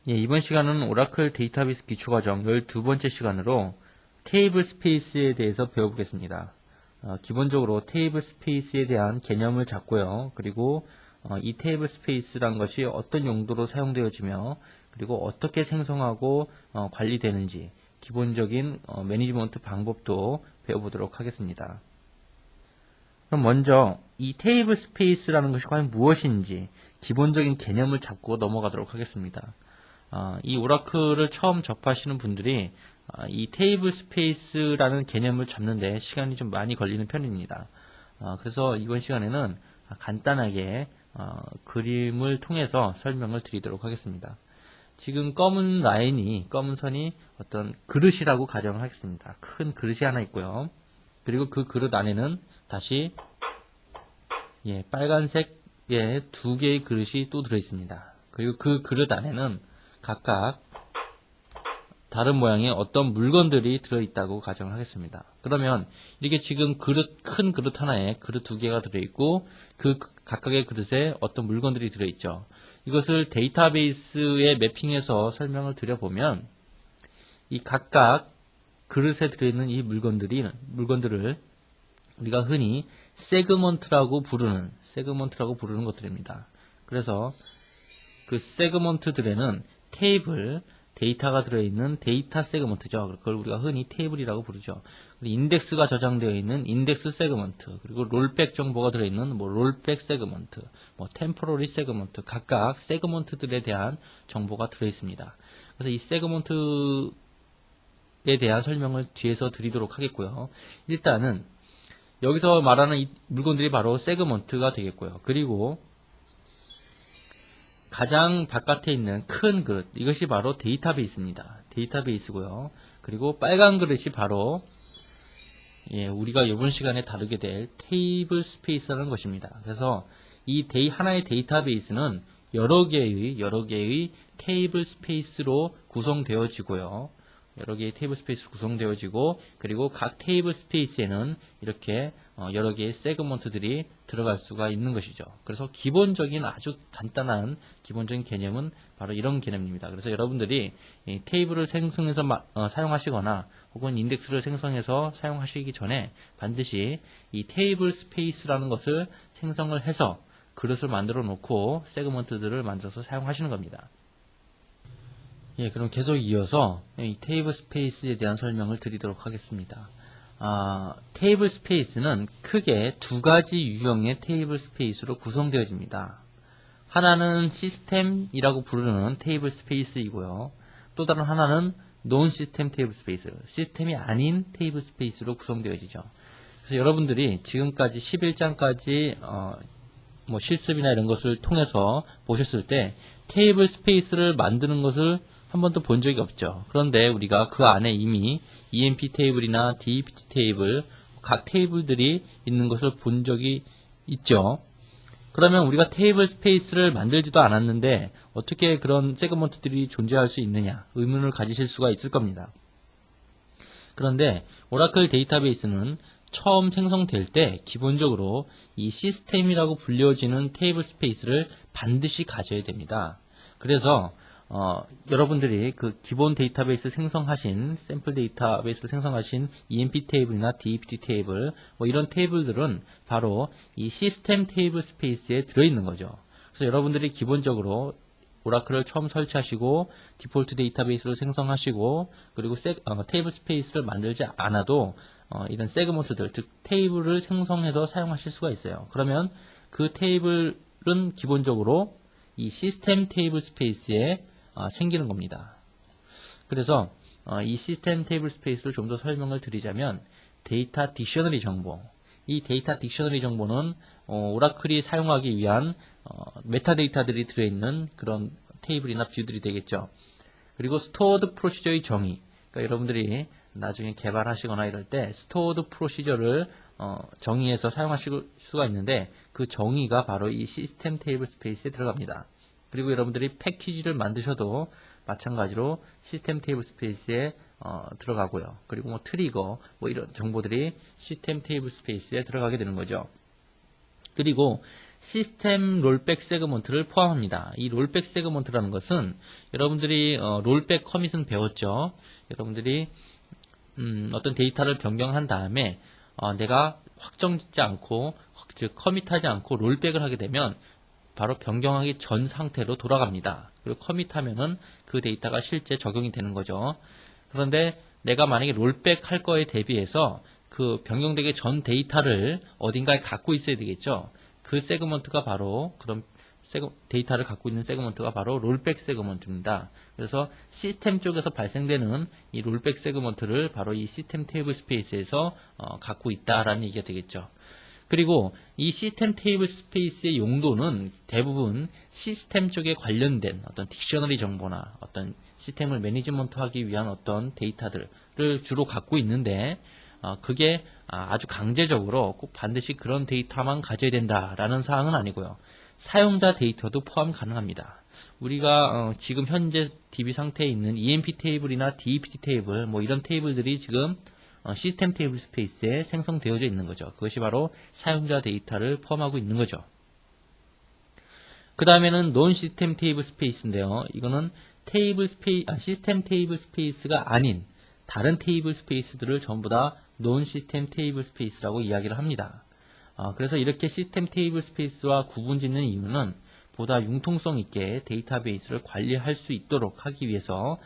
예, 이번 시간은 오라클 데이터베이스 기초과정 12번째 시간으로 테이블 스페이스에 대해서 배워보겠습니다. 기본적으로 테이블 스페이스에 대한 개념을 잡고요. 그리고 이 테이블 스페이스란 것이 어떤 용도로 사용되어지며 그리고 어떻게 생성하고 관리되는지 기본적인 매니지먼트 방법도 배워보도록 하겠습니다. 그럼 먼저 이 테이블 스페이스라는 것이 과연 무엇인지 기본적인 개념을 잡고 넘어가도록 하겠습니다. 이 오라클을 처음 접하시는 분들이 이 테이블 스페이스라는 개념을 잡는데 시간이 좀 많이 걸리는 편입니다. 그래서 이번 시간에는 간단하게 그림을 통해서 설명을 드리도록 하겠습니다. 지금 검은 라인이, 검은 선이 어떤 그릇이라고 가정을 하겠습니다. 큰 그릇이 하나 있고요. 그리고 그 그릇 안에는 다시 빨간색의 두 개의 그릇이 또 들어있습니다. 그리고 그 그릇 안에는 각각 다른 모양의 어떤 물건들이 들어있다고 가정을 하겠습니다. 그러면 이렇게 지금 큰 그릇 하나에 그릇 두 개가 들어있고 그 각각의 그릇에 어떤 물건들이 들어있죠. 이것을 데이터베이스에 매핑해서 설명을 드려보면 이 각각 그릇에 들어있는 이 물건들을 우리가 흔히 세그먼트라고 부르는 것들입니다. 그래서 그 세그먼트들에는 데이터가 들어있는 데이터 세그먼트죠. 그걸 우리가 흔히 테이블이라고 부르죠. 인덱스가 저장되어 있는 인덱스 세그먼트, 그리고 롤백 정보가 들어있는 롤백 세그먼트, 템포러리 세그먼트, 각각 세그먼트들에 대한 정보가 들어있습니다. 그래서 이 세그먼트에 대한 설명을 뒤에서 드리도록 하겠고요. 일단은 여기서 말하는 이 물건들이 바로 세그먼트가 되겠고요. 그리고 가장 바깥에 있는 큰 그릇, 이것이 바로 데이터베이스입니다. 데이터베이스고요. 그리고 빨간 그릇이 바로 우리가 이번 시간에 다루게 될 테이블 스페이스라는 것입니다. 그래서 이 하나의 데이터베이스는 여러 개의 테이블 스페이스로 구성되어지고요. 그리고 각 테이블 스페이스에는 이렇게 여러 개의 세그먼트들이 들어갈 수가 있는 것이죠. 그래서 기본적인 아주 간단한 기본적인 개념은 바로 이런 개념입니다. 그래서 여러분들이 테이블을 생성해서 사용하시거나 혹은 인덱스를 생성해서 사용하시기 전에 반드시 이 테이블 스페이스라는 것을 생성을 해서 그릇을 만들어 놓고 세그먼트들을 만들어서 사용하시는 겁니다. 그럼 계속 이어서 이 테이블 스페이스에 대한 설명을 드리도록 하겠습니다. 테이블 스페이스는 크게 두 가지 유형의 테이블 스페이스로 구성되어집니다. 하나는 시스템이라고 부르는 테이블 스페이스이고요. 또 다른 하나는 논 시스템 테이블 스페이스, 시스템이 아닌 테이블 스페이스로 구성되어지죠. 그래서 여러분들이 지금까지 11장까지 실습이나 이런 것을 통해서 보셨을 때 테이블 스페이스를 만드는 것을 한 번도 본 적이 없죠. 그런데 우리가 그 안에 이미 EMP 테이블이나 DEPT 테이블, 각 테이블들이 있는 것을 본 적이 있죠. 그러면 우리가 테이블 스페이스를 만들지도 않았는데 어떻게 그런 세그먼트들이 존재할 수 있느냐 의문을 가지실 수가 있을 겁니다. 그런데 오라클 데이터베이스는 처음 생성될 때 기본적으로 이 시스템이라고 불려지는 테이블 스페이스를 반드시 가져야 됩니다. 그래서 여러분들이 그 기본 데이터베이스 생성하신 샘플 데이터베이스를 생성하신 EMP 테이블이나 DEPT 테이블 이런 테이블들은 바로 이 시스템 테이블 스페이스에 들어있는 거죠. 그래서 여러분들이 기본적으로 오라클을 처음 설치하시고 디폴트 데이터베이스를 생성하시고 그리고 테이블 스페이스를 만들지 않아도 이런 세그먼트들, 즉 테이블을 생성해서 사용하실 수가 있어요. 그러면 그 테이블은 기본적으로 이 시스템 테이블 스페이스에 생기는 겁니다. 그래서 이 시스템 테이블 스페이스를 좀 더 설명을 드리자면 데이터 딕셔너리 정보, 이 데이터 딕셔너리 정보는 오라클이 사용하기 위한 메타데이터들이 들어있는 그런 테이블이나 뷰들이 되겠죠. 그리고 스토어드 프로시저의 정의, 그러니까 여러분들이 나중에 개발하시거나 이럴 때 스토어드 프로시저를 정의해서 사용하실 수가 있는데 그 정의가 바로 이 시스템 테이블 스페이스에 들어갑니다. 그리고 여러분들이 패키지를 만드셔도 마찬가지로 시스템 테이블 스페이스에 들어가고요. 그리고 트리거 이런 정보들이 시스템 테이블 스페이스에 들어가게 되는 거죠. 그리고 시스템 롤백 세그먼트를 포함합니다. 이 롤백 세그먼트라는 것은 여러분들이 롤백 커밋은 배웠죠. 여러분들이 어떤 데이터를 변경한 다음에 내가 확정짓지 않고 즉 커밋하지 않고 롤백을 하게 되면 바로 변경하기 전 상태로 돌아갑니다. 그리고 커밋하면은 그 데이터가 실제 적용이 되는 거죠. 그런데 내가 만약에 롤백 할 거에 대비해서 그 변경되기 전 데이터를 어딘가에 갖고 있어야 되겠죠. 그 세그먼트가 바로 그런 데이터를 갖고 있는 세그먼트가 바로 롤백 세그먼트입니다. 그래서 시스템 쪽에서 발생되는 이 롤백 세그먼트를 바로 이 시스템 테이블 스페이스에서 갖고 있다라는 얘기가 되겠죠. 그리고 이 시스템 테이블 스페이스의 용도는 대부분 시스템 쪽에 관련된 어떤 딕셔너리 정보나 어떤 시스템을 매니지먼트하기 위한 어떤 데이터들을 주로 갖고 있는데 그게 아주 강제적으로 꼭 반드시 그런 데이터만 가져야 된다라는 사항은 아니고요. 사용자 데이터도 포함 가능합니다. 우리가 지금 현재 DB 상태에 있는 EMP 테이블이나 DEPT 테이블 뭐 이런 테이블들이 지금 시스템 테이블 스페이스에 생성되어져 있는 거죠. 그것이 바로 사용자 데이터를 포함하고 있는 거죠. 그 다음에는 논 시스템 테이블 스페이스인데요. 이거는 시스템 테이블 스페이스가 아닌 다른 테이블 스페이스들을 전부 다 논 시스템 테이블 스페이스라고 이야기를 합니다. 그래서 이렇게 시스템 테이블 스페이스와 구분 짓는 이유는 보다 융통성 있게 데이터베이스를 관리할 수 있도록 하기 위해서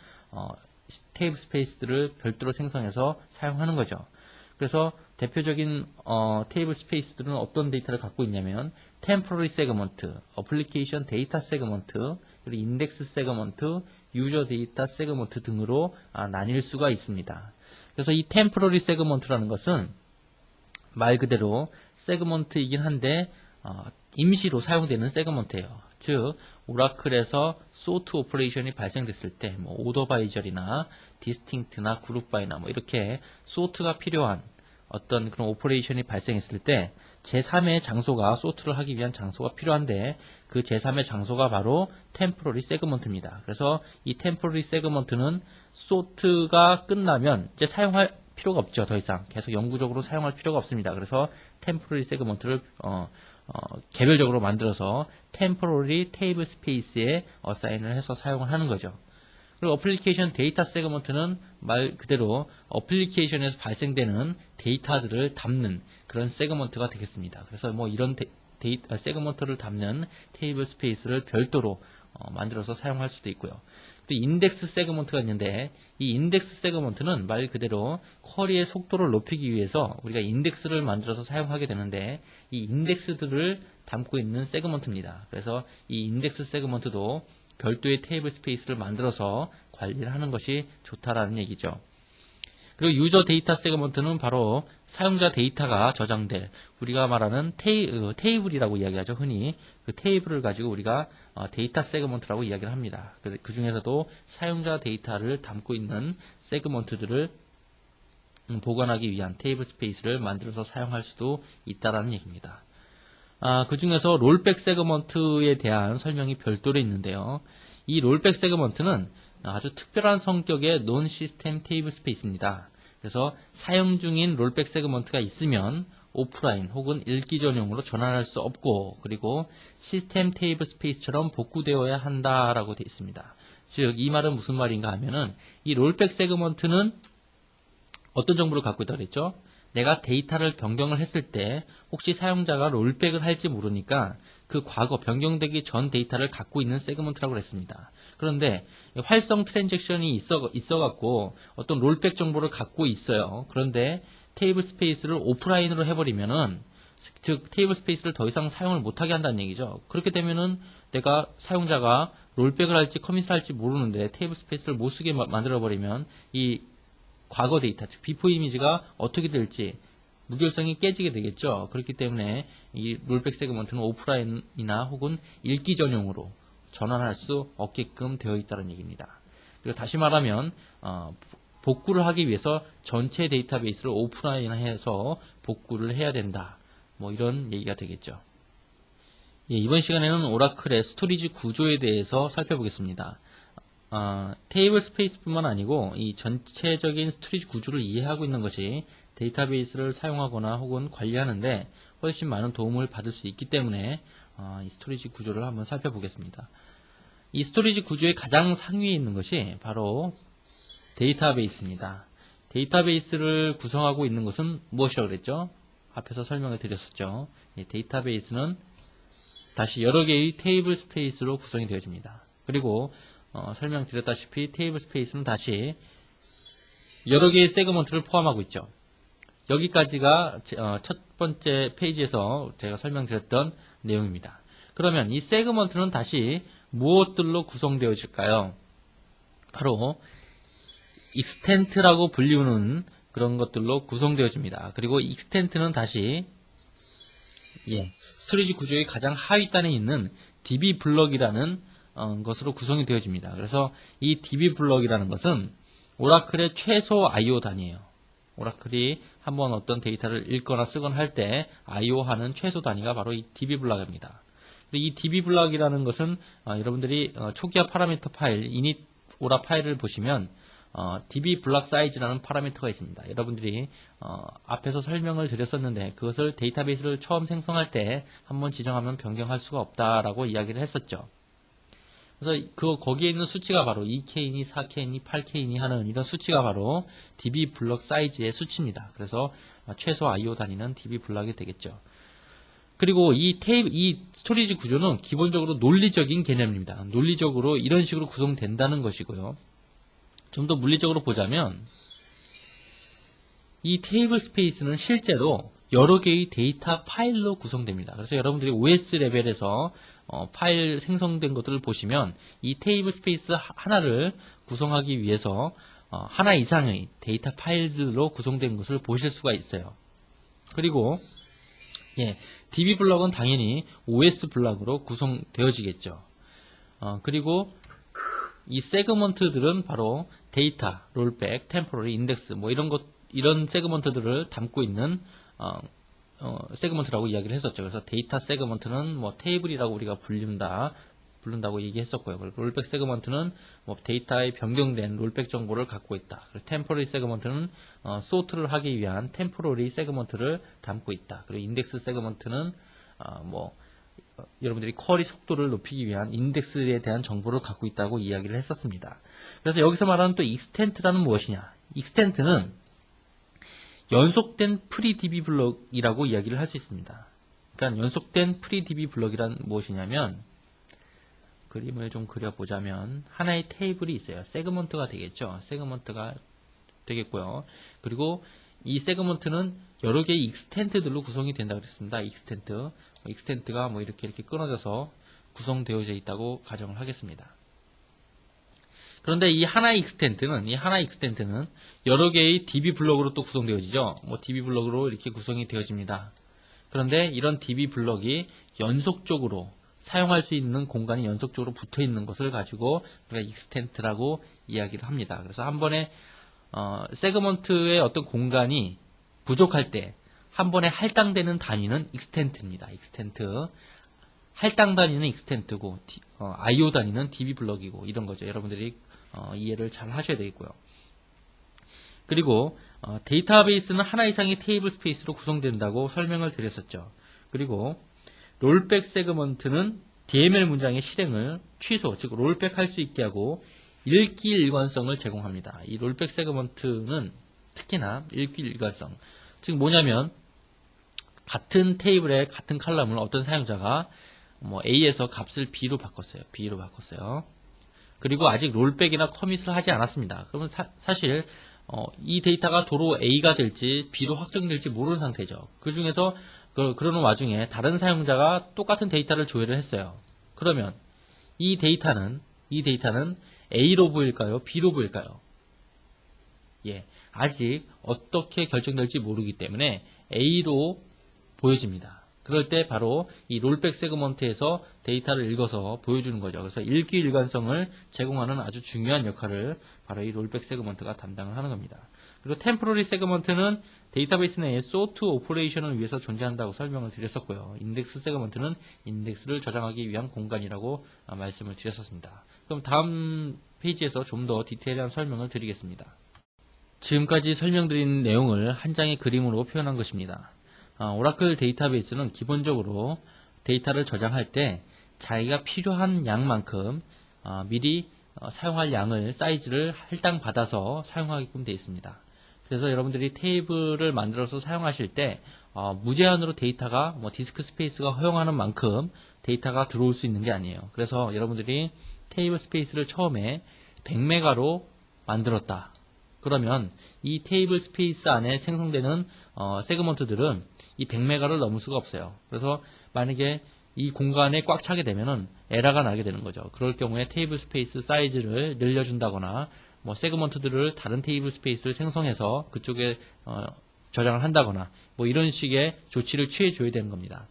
테이블 스페이스들을 별도로 생성해서 사용하는 거죠. 그래서 대표적인 테이블 스페이스들은 어떤 데이터를 갖고 있냐면 템포러리 세그먼트, 어플리케이션 데이터 세그먼트, 그리고 인덱스 세그먼트, 유저 데이터 세그먼트 등으로 나뉠 수가 있습니다. 그래서 이 템포러리 세그먼트라는 것은 말 그대로 세그먼트이긴 한데 임시로 사용되는 세그먼트예요. 즉 오라클에서 소트 오퍼레이션이 발생됐을 때 뭐 오더 바이절이나 디스팅트나 그룹 바이나 뭐 이렇게 소트가 필요한 어떤 그런 오퍼레이션이 발생했을 때 제3의 장소가 소트를 하기 위한 장소가 필요한데 그 제3의 장소가 바로 템포러리 세그먼트입니다. 그래서 이 템포러리 세그먼트는 소트가 끝나면 이제 사용할 필요가 없죠. 더 이상 계속 영구적으로 사용할 필요가 없습니다. 그래서 템포러리 세그먼트를 개별적으로 만들어서 템포러리 테이블 스페이스에 어사인을 해서 사용을 하는 거죠. 그리고 어플리케이션 데이터 세그먼트는 말 그대로 어플리케이션에서 발생되는 데이터들을 담는 그런 세그먼트가 되겠습니다. 그래서 뭐 이런 세그먼트를 담는 테이블 스페이스를 별도로 만들어서 사용할 수도 있고요. 또 인덱스 세그먼트가 있는데 이 인덱스 세그먼트는 말 그대로 쿼리의 속도를 높이기 위해서 우리가 인덱스를 만들어서 사용하게 되는데 이 인덱스들을 담고 있는 세그먼트입니다. 그래서 이 인덱스 세그먼트도 별도의 테이블 스페이스를 만들어서 관리를 하는 것이 좋다라는 얘기죠. 그리고 유저 데이터 세그먼트는 바로 사용자 데이터가 저장될 우리가 말하는 테이블이라고 이야기하죠. 흔히 그 테이블을 가지고 우리가 데이터 세그먼트라고 이야기를 합니다. 그 중에서도 사용자 데이터를 담고 있는 세그먼트들을 보관하기 위한 테이블 스페이스를 만들어서 사용할 수도 있다라는 얘기입니다. 그 중에서 롤백 세그먼트에 대한 설명이 별도로 있는데요. 이 롤백 세그먼트는 아주 특별한 성격의 논 시스템 테이블 스페이스입니다. 그래서 사용 중인 롤백 세그먼트가 있으면 오프라인 혹은 읽기 전용으로 전환할 수 없고 그리고 시스템 테이블 스페이스처럼 복구되어야 한다라고 되어 있습니다. 즉 이 말은 무슨 말인가 하면은 이 롤백 세그먼트는 어떤 정보를 갖고 있다고 그랬죠? 내가 데이터를 변경을 했을 때 혹시 사용자가 롤백을 할지 모르니까 그 과거 변경되기 전 데이터를 갖고 있는 세그먼트라고 그랬습니다. 그런데 활성 트랜잭션이 있어갖고 어떤 롤백 정보를 갖고 있어요. 그런데 테이블 스페이스를 오프라인으로 해버리면은 즉 테이블 스페이스를 더 이상 사용을 못하게 한다는 얘기죠. 그렇게 되면은 내가 사용자가 롤백을 할지 커밋을 할지 모르는데 테이블 스페이스를 못 쓰게 만들어버리면 이 과거 데이터, 즉 비포 이미지가 어떻게 될지 무결성이 깨지게 되겠죠. 그렇기 때문에 이 롤백 세그먼트는 오프라인이나 혹은 읽기 전용으로 전환할 수 없게끔 되어 있다는 얘기입니다. 그리고 다시 말하면 복구를 하기 위해서 전체 데이터베이스를 오프라인해서 복구를 해야 된다. 뭐 이런 얘기가 되겠죠. 예, 이번 시간에는 오라클의 스토리지 구조에 대해서 살펴보겠습니다. 테이블 스페이스뿐만 아니고 이 전체적인 스토리지 구조를 이해하고 있는 것이 데이터베이스를 사용하거나 혹은 관리하는데 훨씬 많은 도움을 받을 수 있기 때문에 이 스토리지 구조를 한번 살펴보겠습니다. 이 스토리지 구조의 가장 상위에 있는 것이 바로 데이터베이스입니다. 데이터베이스를 구성하고 있는 것은 무엇이라고 그랬죠? 앞에서 설명을 드렸었죠. 데이터베이스는 다시 여러 개의 테이블 스페이스로 구성이 되어집니다. 그리고 설명드렸다시피 테이블 스페이스는 다시 여러 개의 세그먼트를 포함하고 있죠. 여기까지가 첫 번째 페이지에서 제가 설명드렸던 내용입니다. 그러면 이 세그먼트는 다시 무엇들로 구성되어질까요? 바로 익스텐트라고 불리우는 그런 것들로 구성되어집니다. 그리고 익스텐트는 다시 스토리지 구조의 가장 하위단에 있는 DB 블럭이라는 것으로 구성이 되어집니다. 그래서 이 DB 블럭이라는 것은 오라클의 최소 IO 단위예요. 오라클이 한번 어떤 데이터를 읽거나 쓰거나 할 때 IO 하는 최소 단위가 바로 이 DB 블럭입니다. 이 DB 블럭이라는 것은 여러분들이 초기화 파라미터 파일 init 오라 파일을 보시면 DB 블럭 사이즈라는 파라미터가 있습니다. 여러분들이 앞에서 설명을 드렸었는데 그것을 데이터베이스를 처음 생성할 때 한번 지정하면 변경할 수가 없다라고 이야기를 했었죠. 그래서 거기에 있는 수치가 바로 2K니, 4K니, 8K니 하는 이런 수치가 바로 DB 블럭 사이즈의 수치입니다. 그래서 최소 IO 단위는 DB 블럭이 되겠죠. 그리고 이 스토리지 구조는 기본적으로 논리적인 개념입니다. 논리적으로 이런 식으로 구성된다는 것이고요. 좀 더 물리적으로 보자면 이 테이블 스페이스는 실제로 여러 개의 데이터 파일로 구성됩니다. 그래서 여러분들이 OS 레벨에서 파일 생성된 것들을 보시면 이 테이블 스페이스 하나를 구성하기 위해서 하나 이상의 데이터 파일들로 구성된 것을 보실 수가 있어요. 그리고 DB 블럭은 당연히 OS 블럭으로 구성되어지겠죠. 그리고 이 세그먼트들은 바로 데이터, 롤백, 템포러리, 인덱스 이런 세그먼트들을 담고 있는 세그먼트라고 이야기를 했었죠. 그래서 데이터 세그먼트는 테이블이라고 우리가 부른다고 얘기했었고요. 그리고 롤백 세그먼트는 데이터에 변경된 롤백 정보를 갖고 있다. 그리고 템포러리 세그먼트는 소트를 하기 위한 템포러리 세그먼트를 담고 있다. 그리고 인덱스 세그먼트는 여러분들이 쿼리 속도를 높이기 위한 인덱스에 대한 정보를 갖고 있다고 이야기를 했었습니다. 그래서 여기서 말하는 또 익스텐트라는 무엇이냐? 익스텐트는 연속된 프리DB 블럭이라고 이야기를 할 수 있습니다. 그러니까 연속된 프리DB 블럭이란 무엇이냐면 그림을 좀 그려보자면 하나의 테이블이 있어요. 세그먼트가 되겠죠. 세그먼트가 되겠고요. 그리고 이 세그먼트는 여러 개의 익스텐트들로 구성이 된다고 그랬습니다. 익스텐트가 이렇게 끊어져서 구성되어져 있다고 가정을 하겠습니다. 그런데 이 하나의 익스텐트는 여러 개의 DB 블럭으로 또 구성되어지죠. DB 블럭으로 이렇게 구성이 되어집니다. 그런데 이런 DB 블럭이 연속적으로 사용할 수 있는 공간이 연속적으로 붙어 있는 것을 가지고 우리가 익스텐트라고 이야기를 합니다. 그래서 한 번에 세그먼트의 어떤 공간이 부족할 때 한 번에 할당되는 단위는 익스텐트입니다. 익스텐트. 할당 단위는 익스텐트고 IO 단위는 DB 블럭이고 이런 거죠. 여러분들이 이해를 잘 하셔야 되겠고요. 그리고 데이터베이스는 하나 이상의 테이블 스페이스로 구성된다고 설명을 드렸었죠. 그리고 롤백 세그먼트는 DML 문장의 실행을 취소, 즉 롤백할 수 있게 하고 읽기 일관성을 제공합니다. 이 롤백 세그먼트는 특히나 읽기 일관성, 즉 뭐냐면 같은 테이블의 같은 칼럼을 어떤 사용자가 A에서 값을 B로 바꿨어요. 그리고 아직 롤백이나 커밋을 하지 않았습니다. 그러면 사실 이 데이터가 도로 A가 될지 B로 확정될지 모르는 상태죠. 그 중에서 그러는 와중에 다른 사용자가 똑같은 데이터를 조회를 했어요. 그러면 이 데이터는 A로 보일까요? B로 보일까요? 아직 어떻게 결정될지 모르기 때문에 A로 보여집니다. 그럴 때 바로 이 롤백 세그먼트에서 데이터를 읽어서 보여주는 거죠. 그래서 읽기 일관성을 제공하는 아주 중요한 역할을 바로 이 롤백 세그먼트가 담당을 하는 겁니다. 그리고 템포러리 세그먼트는 데이터베이스 내에 소트 오퍼레이션을 위해서 존재한다고 설명을 드렸었고요. 인덱스 세그먼트는 인덱스를 저장하기 위한 공간이라고 말씀을 드렸었습니다. 그럼 다음 페이지에서 좀 더 디테일한 설명을 드리겠습니다. 지금까지 설명드린 내용을 한 장의 그림으로 표현한 것입니다. 오라클 데이터베이스는 기본적으로 데이터를 저장할 때 자기가 필요한 양만큼 미리 사용할 양을 사이즈를 할당 받아서 사용하게끔 되어 있습니다. 그래서 여러분들이 테이블을 만들어서 사용하실 때 무제한으로 데이터가 디스크 스페이스가 허용하는 만큼 데이터가 들어올 수 있는 게 아니에요. 그래서 여러분들이 테이블 스페이스를 처음에 100메가로 만들었다. 그러면 이 테이블 스페이스 안에 생성되는 세그먼트들은 이 100메가를 넘을 수가 없어요. 그래서 만약에 이 공간에 꽉 차게 되면은 에러가 나게 되는 거죠. 그럴 경우에 테이블 스페이스 사이즈를 늘려준다거나 세그먼트들을 다른 테이블 스페이스를 생성해서 그쪽에 저장을 한다거나 이런 식의 조치를 취해 줘야 되는 겁니다.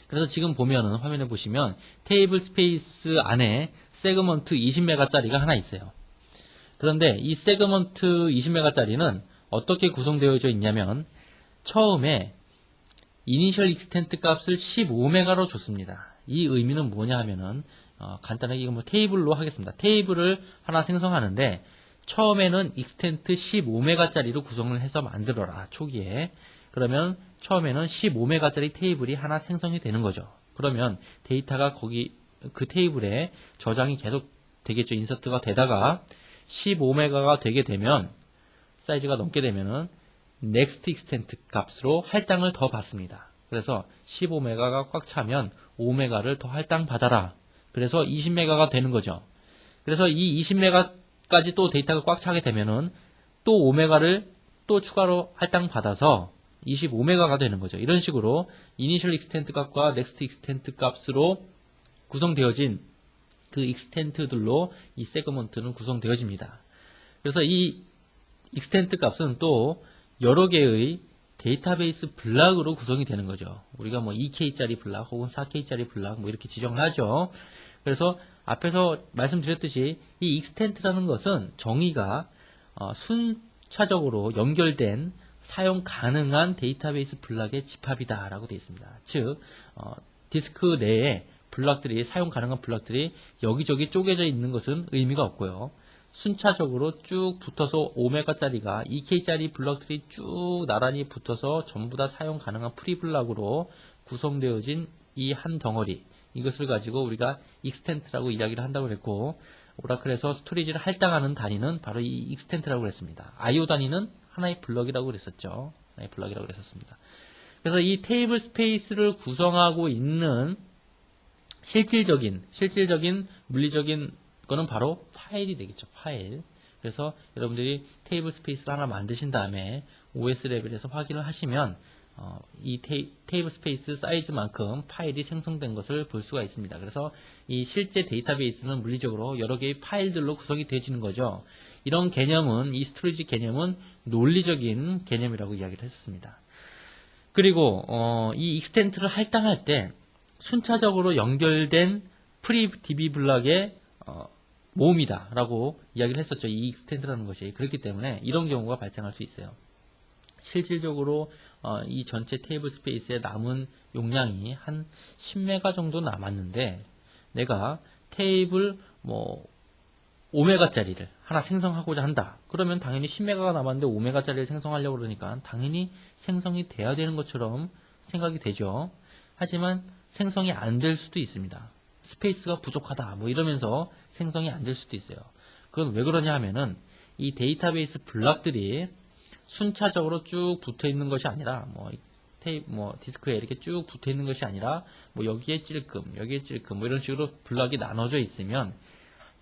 그래서 지금 보면은 화면에 보시면 테이블 스페이스 안에 세그먼트 20메가짜리가 하나 있어요. 그런데 이 세그먼트 20메가짜리는 어떻게 구성되어져 있냐면 처음에 이니셜 익스텐트 값을 15메가로 줬습니다. 이 의미는 뭐냐 하면은 간단하게 이거 테이블로 하겠습니다. 테이블을 하나 생성하는데 처음에는 익스텐트 15메가짜리로 구성을 해서 만들어라. 초기에. 그러면 처음에는 15메가짜리 테이블이 하나 생성이 되는 거죠. 그러면 데이터가 거기 그 테이블에 저장이 계속 되겠죠. 인서트가 되다가 15메가가 되게 되면 사이즈가 넘게 되면은 next extent 값으로 할당을 더 받습니다. 그래서 15메가가 꽉 차면 5메가를 더 할당 받아라. 그래서 20메가가 되는 거죠. 그래서 이 20메가까지 또 데이터가 꽉 차게 되면은 또 5메가를 또 추가로 할당 받아서 25메가가 되는 거죠. 이런 식으로 initial extent 값과 next extent 값으로 구성되어진 그 extent들로 이 세그먼트는 구성되어집니다. 그래서 이 extent 값은 또 여러 개의 데이터베이스 블락으로 구성이 되는 거죠. 우리가 2K짜리 블락 혹은 4K짜리 블락 이렇게 지정을 하죠. 그래서 앞에서 말씀드렸듯이 이 extent라는 것은 정의가 순차적으로 연결된 사용 가능한 데이터베이스 블락의 집합이다 라고 되어 있습니다. 즉 디스크 내에 블락들이 사용 가능한 블락들이 여기저기 쪼개져 있는 것은 의미가 없고요. 순차적으로 쭉 붙어서 5메가짜리가 2K짜리 블럭들이 쭉 나란히 붙어서 전부 다 사용 가능한 프리블락으로 구성되어진 이 한 덩어리, 이것을 가지고 우리가 익스텐트라고 이야기를 한다고 그랬고, 오라클에서 스토리지를 할당하는 단위는 바로 이 익스텐트라고 그랬습니다. IO 단위는 하나의 블럭이라고 그랬었죠. 하나의 블럭이라고 그랬었습니다. 그래서 이 테이블 스페이스를 구성하고 있는 실질적인 물리적인 거는 바로 파일이 되겠죠. 파일. 그래서 여러분들이 테이블 스페이스를 하나 만드신 다음에 OS 레벨에서 확인을 하시면 이 테이블 스페이스 사이즈만큼 파일이 생성된 것을 볼 수가 있습니다. 그래서 이 실제 데이터베이스는 물리적으로 여러 개의 파일들로 구성이 되어지는 거죠. 이런 개념은, 이 스토리지 개념은 논리적인 개념이라고 이야기를 했었습니다. 그리고 이 익스텐트를 할당할 때 순차적으로 연결된 프리 DB 블락의 모음이다 라고 이야기를 했었죠. 이 익스텐트라는 것이. 그렇기 때문에 이런 경우가 발생할 수 있어요. 실질적으로 이 전체 테이블 스페이스에 남은 용량이 한 10메가 정도 남았는데 내가 테이블 5메가짜리를 하나 생성하고자 한다. 그러면 당연히 10메가가 남았는데 5메가짜리를 생성하려고 그러니까 당연히 생성이 돼야 되는 것처럼 생각이 되죠. 하지만 생성이 안 될 수도 있습니다. 스페이스가 부족하다 이러면서 생성이 안 될 수도 있어요. 그건 왜 그러냐 하면은 이 데이터베이스 블락들이 순차적으로 쭉 붙어 있는 것이 아니라 디스크에 이렇게 쭉 붙어 있는 것이 아니라 여기에 찔끔 여기에 찔끔 이런 식으로 블락이 나눠져 있으면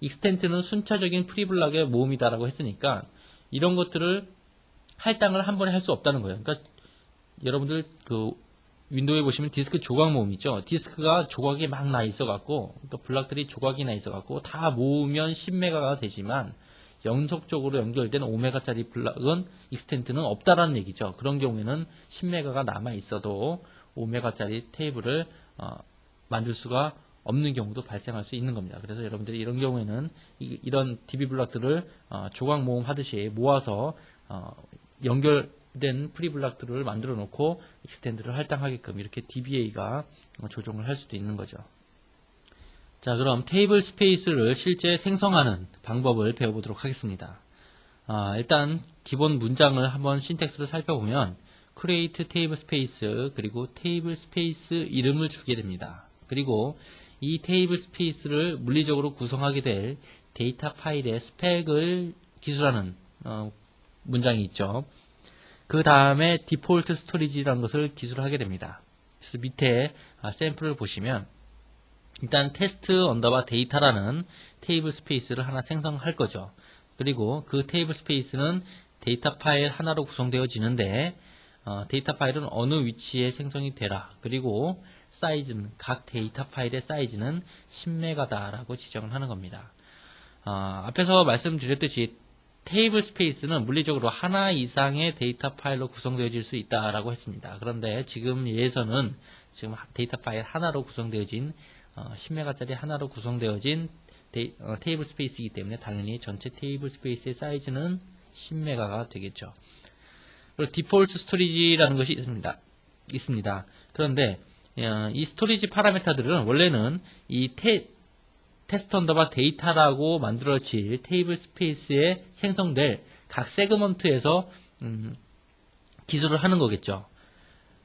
익스텐트는 순차적인 프리블락의 모음이다라고 했으니까 이런 것들을 할당을 한 번에 할 수 없다는 거예요. 그러니까 여러분들 윈도우에 보시면 디스크 조각 모음 있죠. 디스크가 조각이 막 나 있어갖고, 또 블락들이 조각이 나 있어갖고, 다 모으면 10메가가 되지만, 연속적으로 연결된 5메가짜리 블락은, 익스텐트는 없다라는 얘기죠. 그런 경우에는 10메가가 남아 있어도 5메가짜리 테이블을 만들 수가 없는 경우도 발생할 수 있는 겁니다. 그래서 여러분들이 이런 경우에는 이런 DB 블락들을 조각 모음 하듯이 모아서 연결된 프리블락들을 만들어 놓고 익스텐드를 할당하게끔 이렇게 DBA가 조정을 할 수도 있는 거죠. 자, 그럼 테이블 스페이스를 실제 생성하는 방법을 배워보도록 하겠습니다. 일단 기본 문장을 한번 신텍스를 살펴보면 create table space 그리고 table space 이름을 주게 됩니다. 그리고 이 테이블 스페이스를 물리적으로 구성하게 될 데이터 파일의 스펙을 기술하는 문장이 있죠. 그 다음에 디폴트 스토리지라는 것을 기술하게 됩니다. 그래서 밑에 샘플을 보시면 일단 테스트 언더바 데이터라는 테이블 스페이스를 하나 생성할 거죠. 그리고 그 테이블 스페이스는 데이터 파일 하나로 구성되어지는데 데이터 파일은 어느 위치에 생성이 되라. 그리고 사이즈는 각 데이터 파일의 사이즈는 10메가다라고 지정을 하는 겁니다. 앞에서 말씀드렸듯이 테이블 스페이스는 물리적으로 하나 이상의 데이터 파일로 구성되어질 수 있다라고 했습니다. 그런데 지금 예에서는 지금 데이터 파일 하나로 구성되어진 10메가짜리 하나로 구성되어진 테이블 스페이스이기 때문에 당연히 전체 테이블 스페이스의 사이즈는 10메가가 되겠죠. 그리고 디폴트 스토리지라는 것이 있습니다. 그런데 이 스토리지 파라미터들은 원래는 이 테스트 언더바 데이터라고 만들어질 테이블 스페이스에 생성될 각 세그먼트에서 기술을 하는 거겠죠.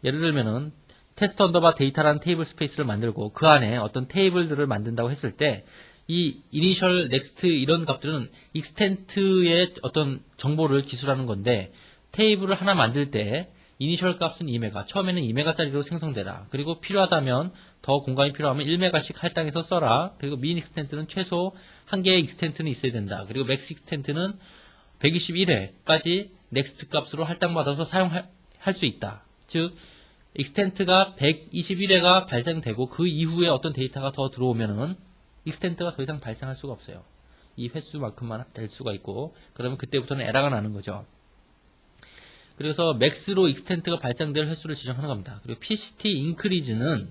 예를 들면은 테스트 언더바 데이터라는 테이블 스페이스를 만들고 그 안에 어떤 테이블들을 만든다고 했을 때 이 이니셜, 넥스트 이런 값들은 익스텐트의 어떤 정보를 기술하는 건데 테이블을 하나 만들 때 이니셜 값은 2메가, 처음에는 2메가짜리로 생성되라. 그리고 필요하다면 더 공간이 필요하면 1메가씩 할당해서 써라. 그리고 민 익스텐트는 최소 한 개의 익스텐트는 있어야 된다. 그리고 맥스 익스텐트는 121회까지 넥스트 값으로 할당받아서 사용할 수 있다. 즉 익스텐트가 121회가 발생되고 그 이후에 어떤 데이터가 더 들어오면은 익스텐트가 더 이상 발생할 수가 없어요. 이 횟수만큼만 될 수가 있고 그러면 그때부터는 에러가 나는 거죠. 그래서 맥스로 익스텐트가 발생될 횟수를 지정하는 겁니다. 그리고 PCT increase는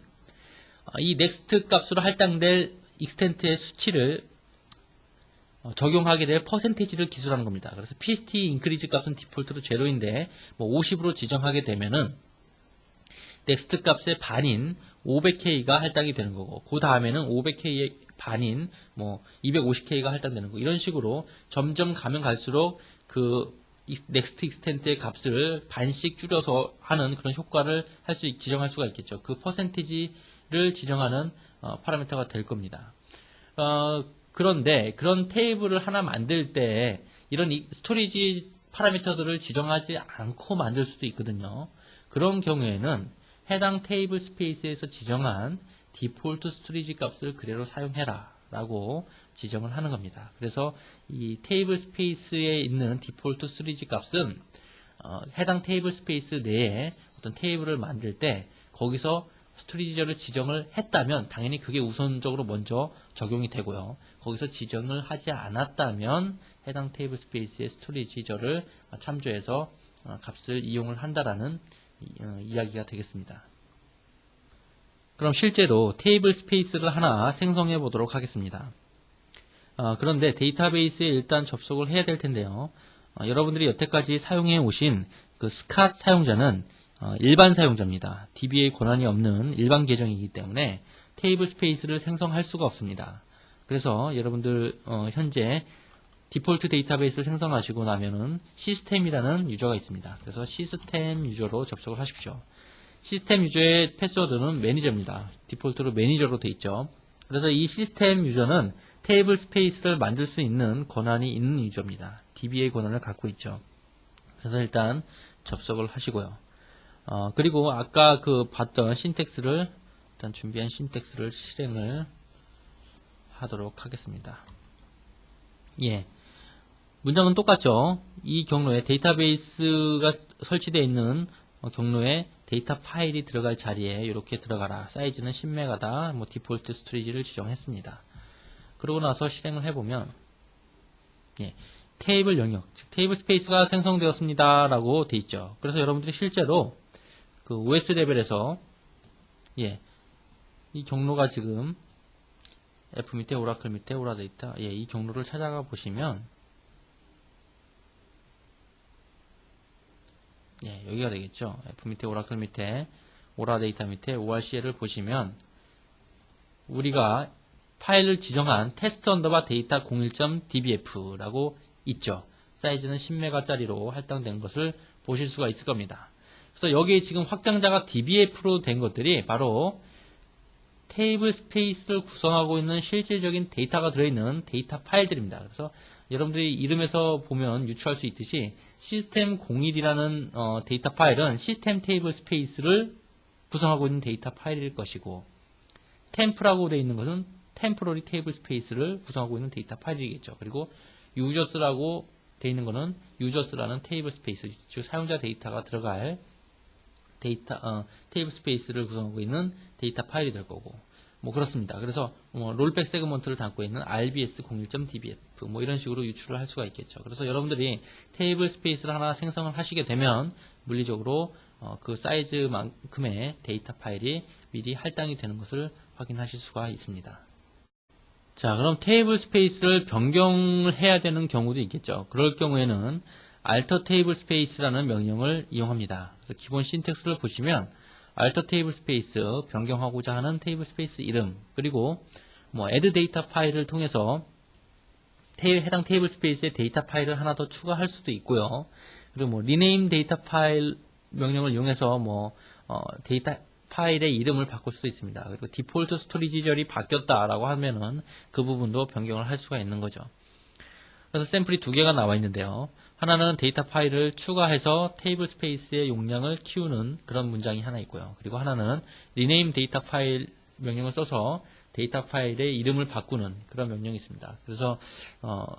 이 넥스트 값으로 할당될 익스텐트의 수치를 적용하게 될 퍼센테이지를 기술하는 겁니다. 그래서 PCT increase 값은 디폴트로 제로인데 50으로 지정하게 되면은 넥스트 값의 반인 500K가 할당이 되는 거고 그 다음에는 500K의 반인 250K가 할당되는 거 이런 식으로 점점 가면 갈수록 그 넥스트 익스텐트의 값을 반씩 줄여서 하는 그런 효과를 지정할 수가 있겠죠. 그 퍼센티지를 지정하는 파라미터가 될 겁니다. 그런데 그런 테이블을 하나 만들 때 이런 스토리지 파라미터들을 지정하지 않고 만들 수도 있거든요. 그런 경우에는 해당 테이블 스페이스에서 지정한 디폴트 스토리지 값을 그대로 사용해라 라고 지정을 하는 겁니다. 그래서 이 테이블 스페이스에 있는 디폴트 스토리지 값은 해당 테이블 스페이스 내에 어떤 테이블을 만들 때 거기서 스토리지를 지정을 했다면 당연히 그게 우선적으로 먼저 적용이 되고요. 거기서 지정을 하지 않았다면 해당 테이블 스페이스의 스토리지를 참조해서 값을 이용을 한다라는 이야기가 되겠습니다. 그럼 실제로 테이블 스페이스를 하나 생성해 보도록 하겠습니다. 그런데 데이터베이스에 일단 접속을 해야 될 텐데요. 여러분들이 여태까지 사용해 오신 그 스캇 사용자는 일반 사용자입니다. DBA 권한이 없는 일반 계정이기 때문에 테이블 스페이스를 생성할 수가 없습니다. 그래서 여러분들 현재 디폴트 데이터베이스를 생성하시고 나면은 시스템이라는 유저가 있습니다. 그래서 시스템 유저로 접속을 하십시오. 시스템 유저의 패스워드는 매니저입니다. 디폴트로 매니저로 되어 있죠. 그래서 이 시스템 유저는 테이블 스페이스를 만들 수 있는 권한이 있는 유저입니다. DBA 권한을 갖고 있죠. 그래서 일단 접속을 하시고요. 그리고 아까 봤던 신텍스를 일단 준비한 신텍스를 실행을 하도록 하겠습니다. 예. 문장은 똑같죠. 이 경로에 데이터베이스가 설치되어 있는 경로에 데이터 파일이 들어갈 자리에 이렇게 들어가라. 사이즈는 10메가다. 디폴트 스토리지를 지정했습니다. 그러고 나서 실행을 해보면 예, 테이블 영역, 즉 테이블 스페이스가 생성되었습니다. 라고 돼 있죠. 그래서 여러분들이 실제로 그 OS 레벨에서 예, 이 경로가 지금 F 밑에 오라클 밑에 오라 데이터 이 경로를 찾아가 보시면 여기가 되겠죠. F 밑에 오라클 밑에 오라 데이터 밑에 ORCL을 보시면 우리가 파일을 지정한 테스트 언더바 데이터 01.dbf라고 있죠. 사이즈는 10메가짜리로 할당된 것을 보실 수가 있을 겁니다. 그래서 여기에 지금 확장자가 dbf로 된 것들이 바로 테이블 스페이스를 구성하고 있는 실질적인 데이터가 들어있는 데이터 파일들입니다. 그래서 여러분들이 이름에서 보면 유추할 수 있듯이 시스템 01이라는 데이터 파일은 시스템 테이블 스페이스를 구성하고 있는 데이터 파일일 것이고, 템프라고 되어 있는 것은 템포러리 테이블 스페이스를 구성하고 있는 데이터 파일이겠죠. 그리고 유저스라고 되어 있는 것은 유저스라는 테이블 스페이스, 즉 사용자 데이터가 들어갈 테이블 스페이스를 구성하고 있는 데이터 파일이 될 거고, 뭐 그렇습니다. 그래서 롤백 세그먼트를 담고 있는 rbs01.dbf 뭐 이런 식으로 유출을 할 수가 있겠죠. 그래서 여러분들이 테이블 스페이스를 하나 생성을 하시게 되면 물리적으로 그 사이즈만큼의 데이터 파일이 미리 할당이 되는 것을 확인하실 수가 있습니다. 자, 그럼 테이블 스페이스를 변경을 해야 되는 경우도 있겠죠. 그럴 경우에는 alter table space라는 명령을 이용합니다. 그래서 기본 신텍스를 보시면 alter table space, 변경하고자 하는 테이블 스페이스 이름, 그리고 뭐 add 데이터 파일을 통해서 해당 테이블 스페이스에 데이터 파일을 하나 더 추가할 수도 있고요. 그리고 뭐 rename 데이터 파일 명령을 이용해서 뭐 데이터 파일의 이름을 바꿀 수도 있습니다. 그리고 디폴트 스토리지절이 바뀌었다라고 하면은 그 부분도 변경을 할 수가 있는 거죠. 그래서 샘플이 두 개가 나와 있는데요. 하나는 데이터 파일을 추가해서 테이블 스페이스의 용량을 키우는 그런 문장이 하나 있고요. 그리고 하나는 rename 데이터 파일 명령을 써서 데이터 파일의 이름을 바꾸는 그런 명령이 있습니다. 그래서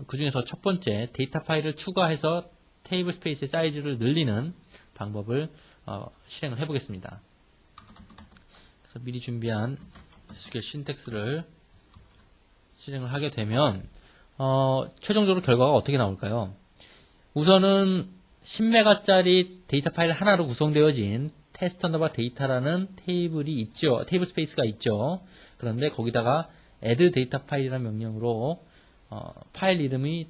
그 중에서 첫 번째 데이터 파일을 추가해서 테이블 스페이스의 사이즈를 늘리는 방법을 실행을 해보겠습니다. 그래서 미리 준비한 SQL 신텍스를 실행을 하게 되면 최종적으로 결과가 어떻게 나올까요? 우선은 10메가짜리 데이터 파일 하나로 구성되어진 테스트 언더바 데이터라는 테이블이 있죠. 테이블 스페이스가 있죠. 그런데 거기다가 add 데이터 파일이라는 명령으로 파일 이름이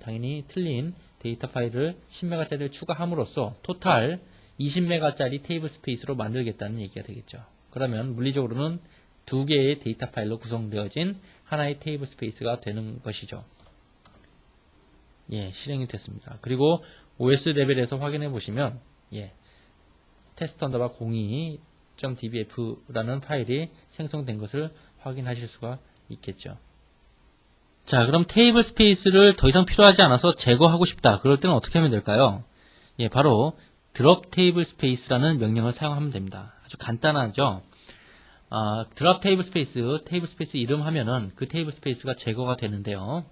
당연히 틀린 데이터 파일을 10메가짜리를 추가함으로써 토탈 20메가짜리 테이블 스페이스로 만들겠다는 얘기가 되겠죠. 그러면 물리적으로는 두 개의 데이터 파일로 구성되어진 하나의 테이블 스페이스가 되는 것이죠. 예, 실행이 됐습니다. 그리고 OS 레벨에서 확인해 보시면 테스트 언더바 02.dbf라는 파일이 생성된 것을 확인하실 수가 있겠죠. 자, 그럼 테이블 스페이스를 더 이상 필요하지 않아서 제거하고 싶다. 그럴 때는 어떻게 하면 될까요? 예, 바로 drop table space라는 명령을 사용하면 됩니다. 아주 간단하죠. drop table space, 테이블 스페이스 이름 하면은 그 테이블 스페이스가 제거가 되는데요.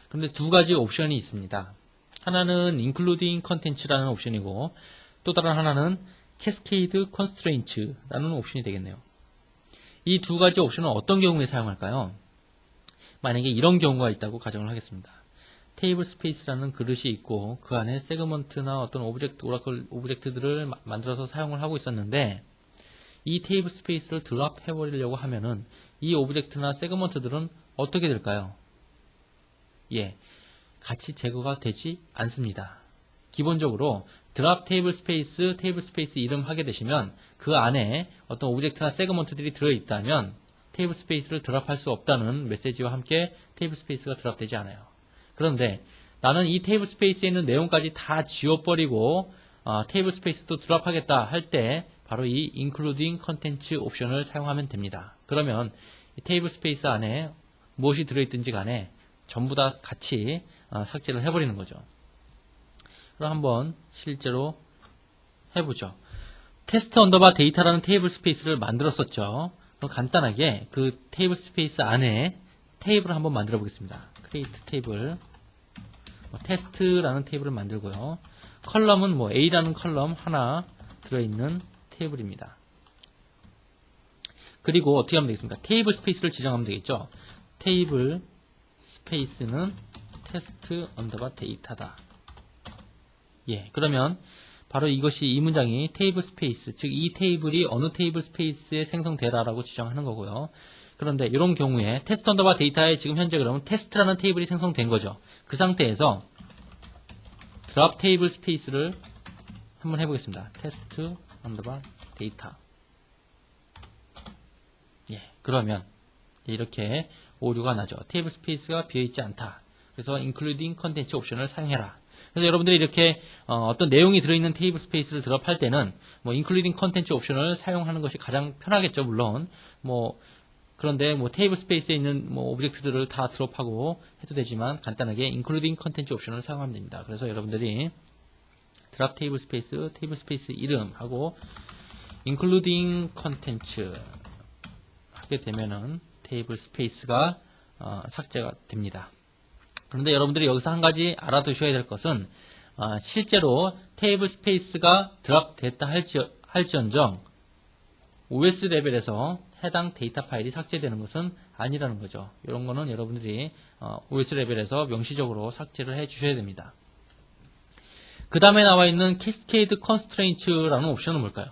그런데 두 가지 옵션이 있습니다. 하나는 including content라는 옵션이고 또 다른 하나는 cascade constraints라는 옵션이 되겠네요. 이 두 가지 옵션은 어떤 경우에 사용할까요? 만약에 이런 경우가 있다고 가정을 하겠습니다. 테이블 스페이스라는 그릇이 있고 그 안에 세그먼트나 어떤 오라클 오브젝트들을 만들어서 사용을 하고 있었는데 이 테이블 스페이스를 드랍 해버리려고 하면은 이 오브젝트나 세그먼트들은 어떻게 될까요? 예, 같이 제거가 되지 않습니다. 기본적으로 드랍 테이블 스페이스 이름 하게 되시면 그 안에 어떤 오브젝트나 세그먼트들이 들어있다면 테이블 스페이스를 드랍할 수 없다는 메시지와 함께 테이블 스페이스가 드랍되지 않아요. 그런데 나는 이 테이블 스페이스에 있는 내용까지 다 지워버리고 테이블 스페이스도 드랍하겠다 할 때 바로 이 including contents 옵션을 사용하면 됩니다. 그러면 이 테이블 스페이스 안에 무엇이 들어있든지 간에 전부 다 같이 삭제를 해버리는 거죠. 그럼 한번 실제로 해보죠. 테스트 언더바 데이터라는 테이블 스페이스를 만들었었죠. 그럼 간단하게 그 테이블 스페이스 안에 테이블을 한번 만들어 보겠습니다. create 테이블, 테스트라는 테이블을 만들고요. 컬럼은 뭐 A라는 컬럼 하나 들어있는 테이블입니다. 그리고 어떻게 하면 되겠습니까? 테이블 스페이스를 지정하면 되겠죠. 테이블 스페이스는 테스트 언더바 데이터다. 예, 그러면 바로 이 문장이 테이블 스페이스, 즉 이 테이블이 어느 테이블 스페이스에 생성되라라고 지정하는 거고요. 그런데 이런 경우에 테스트 언더바 데이터에 지금 현재 그러면 테스트라는 테이블이 생성된 거죠. 그 상태에서 드랍 테이블 스페이스를 한번 해보겠습니다. 테스트 언더바 데이터. 예, 그러면 이렇게 오류가 나죠. 테이블 스페이스가 비어있지 않다. 그래서 including content 옵션을 사용해라. 그래서 여러분들이 이렇게 어떤 내용이 들어있는 테이블 스페이스를 드롭할 때는 뭐 including content 옵션을 사용하는 것이 가장 편하겠죠. 물론 뭐 그런데 뭐 테이블 스페이스에 있는 뭐 오브젝트들을 다 드롭하고 해도 되지만 간단하게 including content 옵션을 사용하면 됩니다. 그래서 여러분들이 드랍 테이블 스페이스 이름하고 including content 하게 되면은 테이블 스페이스가 삭제가 됩니다. 그런데 여러분들이 여기서 한 가지 알아두셔야 될 것은 실제로 테이블 스페이스가 드랍 됐다 할지언정 OS 레벨에서 해당 데이터 파일이 삭제되는 것은 아니라는 거죠. 이런 거는 여러분들이 OS 레벨에서 명시적으로 삭제를 해 주셔야 됩니다. 그 다음에 나와 있는 Cascade Constraints라는 옵션은 뭘까요?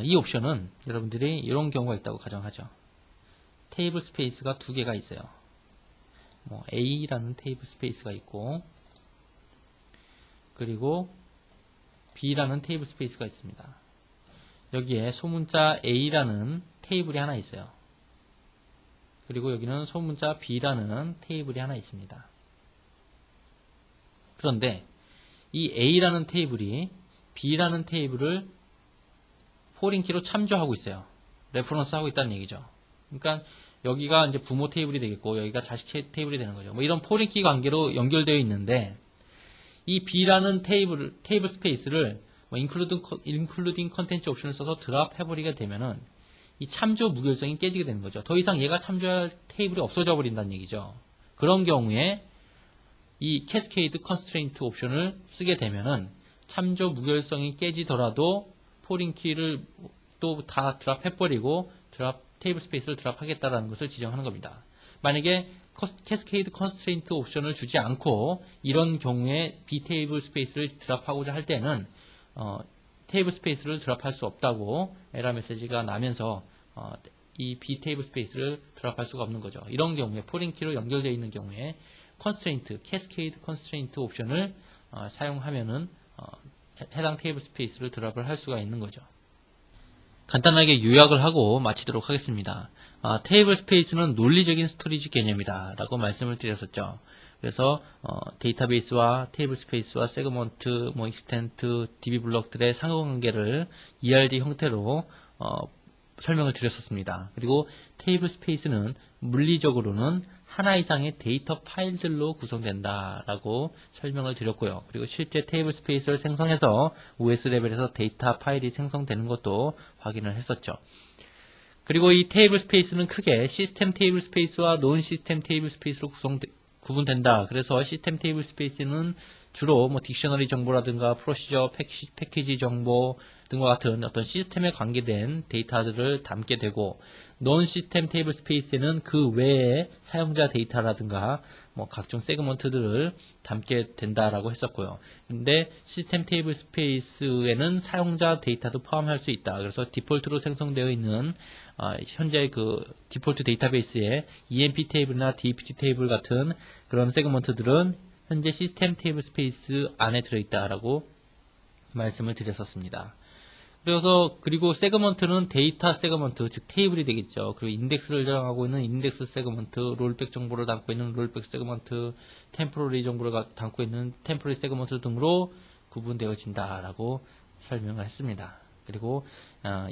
이 옵션은 여러분들이 이런 경우가 있다고 가정하죠. 테이블 스페이스가 두 개가 있어요. 뭐 A라는 테이블 스페이스가 있고 그리고 B라는 테이블 스페이스가 있습니다. 여기에 소문자 A라는 테이블이 하나 있어요. 그리고 여기는 소문자 B라는 테이블이 하나 있습니다. 그런데 이 A라는 테이블이 B라는 테이블을 포린키로 참조하고 있어요. 레퍼런스 하고 있다는 얘기죠. 그러니까 여기가 이제 부모 테이블이 되겠고 여기가 자식 테이블이 되는 거죠. 뭐 이런 포린키 관계로 연결되어 있는데 이 B라는 테이블 스페이스를 뭐 including content 옵션을 써서 드랍 해버리게 되면은 이 참조 무결성이 깨지게 되는 거죠. 더 이상 얘가 참조할 테이블이 없어져 버린다는 얘기죠. 그런 경우에 이 Cascade Constraint 옵션을 쓰게 되면은 참조 무결성이 깨지더라도 포린키를 또 다 드랍 해버리고 테이블 스페이스를 드랍하겠다라는 것을 지정하는 겁니다. 만약에 Cascade Constraint 옵션을 주지 않고 이런 경우에 B 테이블 스페이스를 드랍하고자 할 때는 테이블 스페이스를 드랍할 수 없다고 에러 메시지가 나면서 이 B 테이블 스페이스를 드랍할 수가 없는 거죠. 이런 경우에 포린키로 연결되어 있는 경우에 Cascade Constraint 옵션을 사용하면은 해당 테이블 스페이스를 드랍을 할 수가 있는 거죠. 간단하게 요약을 하고 마치도록 하겠습니다. 테이블 스페이스는 논리적인 스토리지 개념이다 라고 말씀을 드렸었죠. 그래서 데이터베이스와 테이블 스페이스와 세그먼트, 뭐 익스텐트, DB 블록들의 상호관계를 ERD 형태로 설명을 드렸었습니다. 그리고 테이블 스페이스는 물리적으로는 하나 이상의 데이터 파일들로 구성된다 라고 설명을 드렸고요. 그리고 실제 테이블 스페이스를 생성해서 OS 레벨에서 데이터 파일이 생성되는 것도 확인을 했었죠. 그리고 이 테이블 스페이스는 크게 시스템 테이블 스페이스와 논 시스템 테이블 스페이스로 구분된다. 그래서 시스템 테이블 스페이스는 주로 뭐 딕셔너리 정보라든가 프로시저, 패키지 정보 등과 같은 어떤 시스템에 관계된 데이터들을 담게 되고, 논 시스템 테이블 스페이스에는 그 외에 사용자 데이터라든가 뭐 각종 세그먼트들을 담게 된다라고 했었고요. 근데 시스템 테이블 스페이스에는 사용자 데이터도 포함할 수 있다. 그래서 디폴트로 생성되어 있는 현재 그 디폴트 데이터베이스의 EMP 테이블이나 DPT 테이블 같은 그런 세그먼트들은 현재 시스템 테이블 스페이스 안에 들어있다라고 말씀을 드렸었습니다. 그리고 세그먼트는 데이터 세그먼트, 즉 테이블이 되겠죠. 그리고 인덱스를 저장하고 있는 인덱스 세그먼트, 롤백 정보를 담고 있는 롤백 세그먼트, 템포러리 정보를 담고 있는 템포러리 세그먼트 등으로 구분되어진다라고 설명을 했습니다. 그리고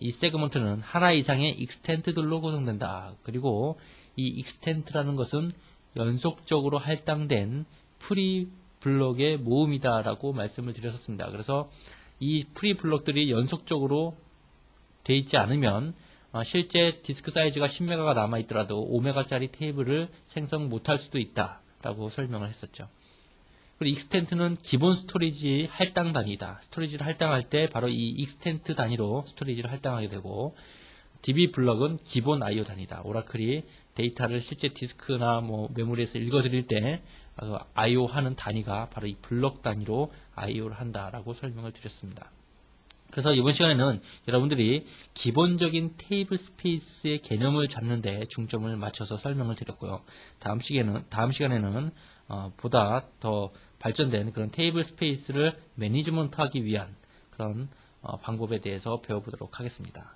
이 세그먼트는 하나 이상의 익스텐트들로 구성된다. 그리고 이 익스텐트라는 것은 연속적으로 할당된 프리 블록의 모음이다라고 말씀을 드렸었습니다. 그래서 이 프리 블록들이 연속적으로 돼 있지 않으면 실제 디스크 사이즈가 10메가가 남아있더라도 5메가짜리 테이블을 생성 못할 수도 있다라고 설명을 했었죠. 그리고 익스텐트는 기본 스토리지 할당 단위다. 스토리지를 할당할 때 바로 이 익스텐트 단위로 스토리지를 할당하게 되고, DB 블럭은 기본 IO 단위다. 오라클이 데이터를 실제 디스크나 뭐 메모리에서 읽어드릴 때 IO 하는 단위가 바로 이 블럭 단위로 IO를 한다라고 설명을 드렸습니다. 그래서 이번 시간에는 여러분들이 기본적인 테이블 스페이스의 개념을 잡는 데 중점을 맞춰서 설명을 드렸고요. 다음 시간에는 보다 더 발전된 그런 테이블 스페이스를 매니지먼트하기 위한 그런 방법에 대해서 배워보도록 하겠습니다.